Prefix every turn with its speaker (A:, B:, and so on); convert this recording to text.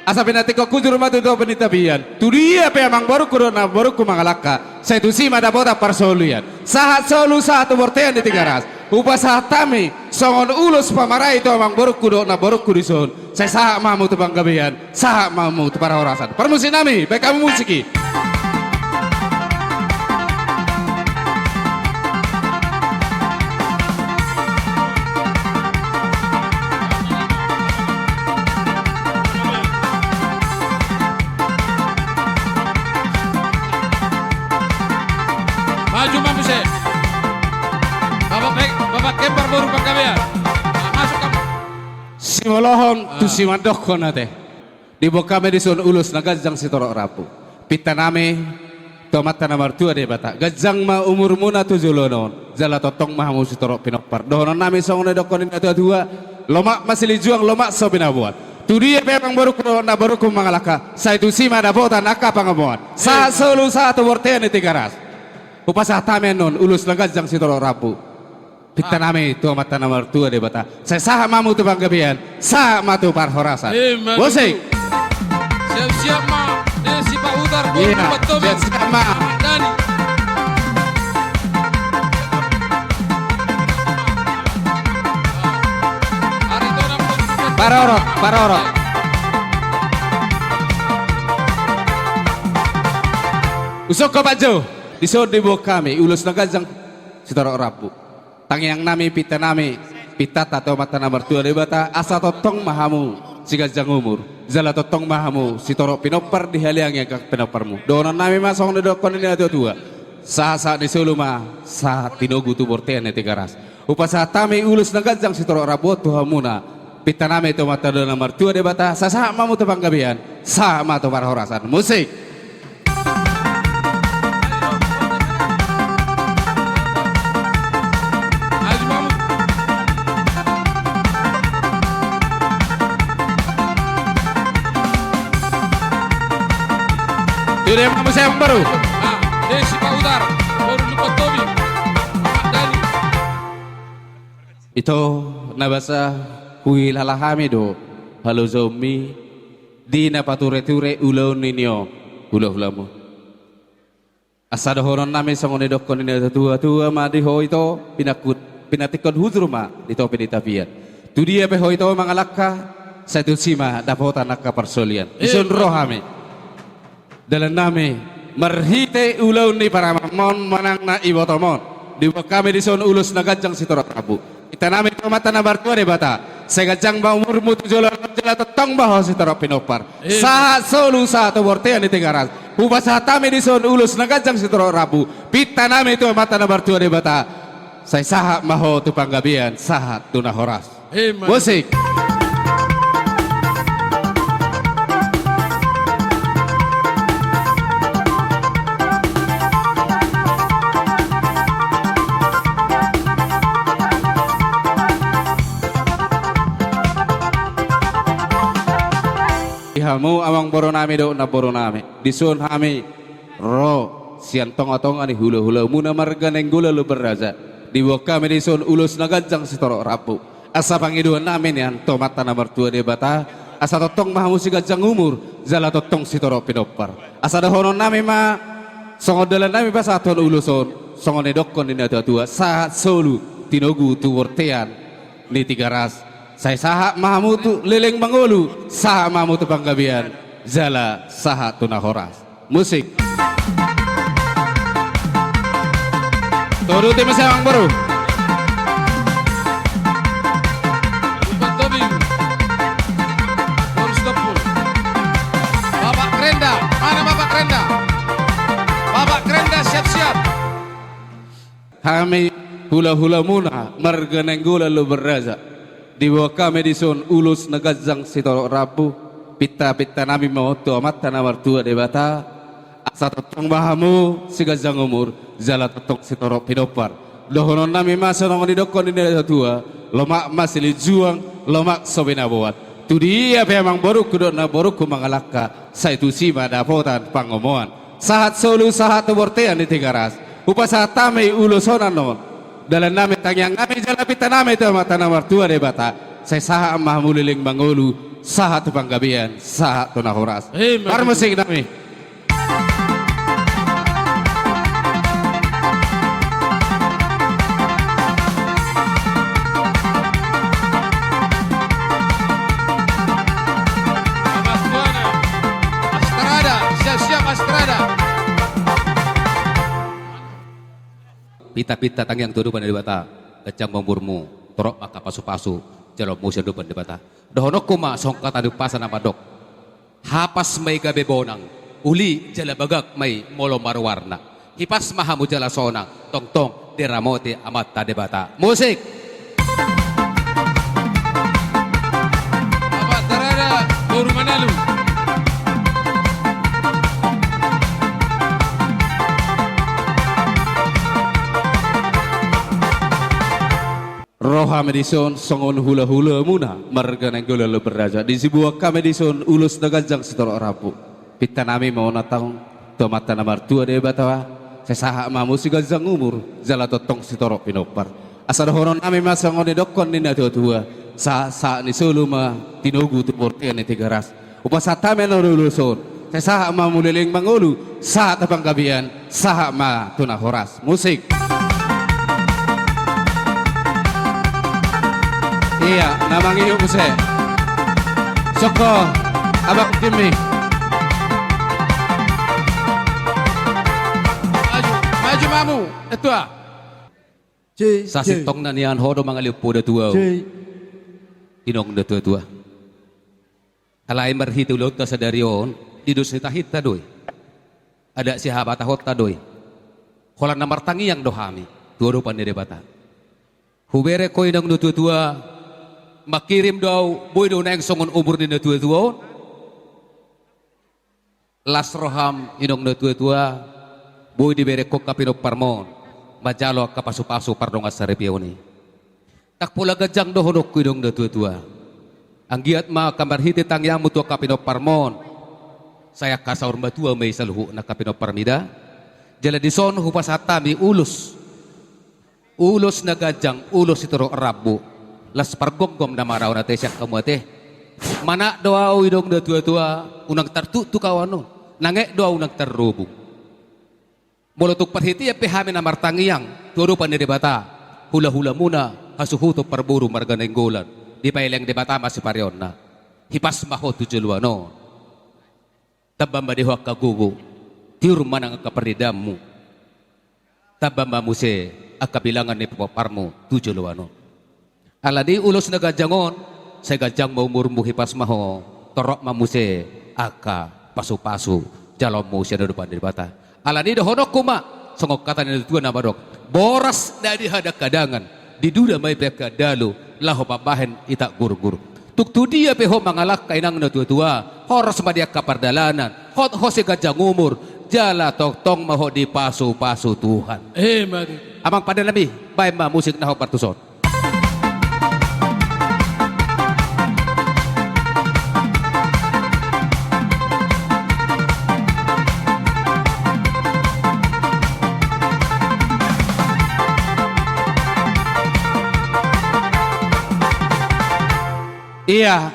A: asa pinati ko kujur matu do penitabian tu dia pe amang baru kurona baru ku mangalaka saya tu si mada bota parsoluyan sahat solu satu bortean di tiga ras upa sahat tami songon ulus pamarai itu amang baru kudo na baru kurison saya sahat mamu tu banggabian sahat mamu tu para orasan permusi nami baik kamu musiki
B: maju mampuse bapak kembar baru panggabean masuk kamu
A: Simolohon tu simadokon nate di boka medison ulus na gajang si torok rapu pita name tomat tanah martua de bata gajang ma umur muna tu julonon jala totong mahamu si torok pinokpar dohonon name song ne dokon ini dua lomak masih lijuang lomak sobina buat tu dia memang baru kuno na baru ku mangalaka saya tu si mada bota naka pangamuan sa solu satu wortean di tiga ras upasa tamenon ulus na gajang si torok rapu Pita nami tu mata nomor 2 de bata. Saya sah mamu tu banggabian, sah matu parhorasan. Musik.
B: Siap-siap ma, si Pak Udar
A: Iya, siap ma.
B: Dani.
A: Parorok, parorok. Usok ko bajo, disod di bawah kami, ulus na gajang si torok rapu. Yang nami pita nami pita atau mata nomor 2 de bata asa totong mahamu si gajang umur jala totong mahamu si torok pinopar di haliang yang kak pinoparmu donon nami masong de dokon ini ada dua sa di suluma sa tinogu tu bortean tiga ras upasa tami ulus na gajang si torok rabot tu hamuna pita nami itu mata nomor 2 de bata sa mamu tu banggabian sa matu parhorasan musik. Sudah mau saya baru.
B: Si Pak Udar, baru lupa Tobi. Dani.
A: Itu nabasa kuil halahami do. Halo zombie. Di napature-ture ulau ninyo. Ulau-ulamu. Asada horon nami sangone dokon ini tua madi ho itu pinatikon hudruma dito pinitapian. Tu dia pe ho itu mangalaka satu sima dapotan nakka persolian. Isun rohami. Dalam nami merhite ulau ni para mon manang na ibotomon di kami di son ulus na gajang si torok rabu kita nami tomata na bartua de bata saya gajang ba umurmu tujulan jala tetong baho si torok pinopar sahat solu satu bortean di tigaras ubasa tami di son ulus na gajang si torok rabu pita nami tu mata na bartua de bata saya sahat maho tu panggabian sahat tu na horas musik. Hamu awang boronami do na boronami disun hami ro sian tong-tong ani hula-hula muna marga nenggula lu beraza di kami disun ulus na gajang si torok rapu asa pangiduan namin yan tomata nomor 2 de bata asa totong mahamu si gajang umur jala totong si torok pinopar asa dahonon nami ma songodalan nami pa sa aton uluson songon edokon ini ada dua saat solu tinogu tu wortean ni tiga ras saya sahat mahamu tu leleng mangulu sahat mahamu tu panggabian jala sahat tu nahoras musik. Turuti masih orang baru
B: Bapak Krenda, mana Bapak Krenda? Bapak Krenda siap-siap.
A: kami hula-hula muna marga nenggula lu beraza di bawah kami di son ulus negajang si torok rapu pita nami mau tu amat tanah martua de bata asa totong bahamu si gajang umur jala totok si torok pinopar dohonon nami masa nongon di dokon ini tua lomak masih lijuang lomak sobina buat tu dia memang baru kudok na baru ku mangalaka saya tu si madapotan pangomoan sahat solu sahat bortean di tiga ras upasa tame ulusonan non dalam nami tangyang nami jala pita nami itu mata nomor 2 de bata saya saha mah muliling mangulu saha tepang gabian saha tuna horas parmusik nami
B: Mas Tuana. Astrada, siap-siap Astrada.
C: Pita-pita tangyang tudupan di bata, kecang memburmu, torok maka pasu-pasu, jalop musia dupan di bata. Dohonok kuma songkata di pasan nama dok. Hapas may gabe bonang, uli jala bagak may molo marwarna. Hipas mahamu jala sonang, tong-tong diramote amat tade bata. Musik!
B: Bapak Terada, Baru Manalu.
A: Roha Medison songon hula-hula muna marga nang gula lo beraja di sebuah kamedison ulus nagajang sitorok rapu pita nami mau natang tomata namar tua de batawa sesaha mamu si gajang umur jala totong sitorok pinopar asal horon nami masang ni dokon ni na tua sa ni sulu ma tinugu tu portian ni tigaras upasata men luluson sesaha mamu liling mangulu sa tapang gabian saha ma tuna horas musik. Iya, namang iyo ko siya. Soko, abak timi.
B: Maju mamu, itu ah.
C: Sa sitong na niyan hodo mga liupo da tuwa. Inong da tuwa. Alay marhito lot ta sa darion, didus ni tahit ta doy. Ada si habatahot ta doy. Kolang na martangi yang dohami, tuwa pan ni bata. Hubere ko inong da tuwa. Makirim daw boy daw na yung songon umur ni natua-tua las roham inong natua-tua boy di bere kok kapino parmon majalo kapasu-pasu pardong asaripiyaw ni takpula gajang do honok ko inong natua-tua ang giat ma kamar hiti tangyang mutua kapino parmon saya kasaur matua may saluhu na kapino parmida jala di son hupasatami ulos na gajang ulos ituro rabu las pargom-gom na maraw na siya kamuate. Mana doa idong da tua-tua unang tartutu kawano. Nange doa unang tarrubong. Mulutuk parhiti ya pehami na martangiyang turo pa ni debata. Hula-hula muna kasuhuto parburu marga na inggolan. Di pa ilang debata masiparyon na. Hipas maho tujulwano. Tabamba dihuak kagugo. Tiurma ng kaparidam mo. Tabamba mo si akabilangan ni paparmo tujulwano. Aladi ulos na gajangon, sa gajang maumurmu hipas maho, torok mamuse, aka, pasu-pasu, jalom mo siya na depan dari bata. Aladi dohonok kuma, songok kata ni tuan na barok, boras na dihadak kadangan, diduda may peka dalu, laho pabahen itak guru-guru. Tuktu dia peho mangalak kainang na tua-tua, horos madia kapardalanan, hot hose gajang umur, jala tong maho di pasu-pasu Tuhan.
B: Mari.
C: Amang pada nabi, bay ma musik na ho partuson.
A: Iya,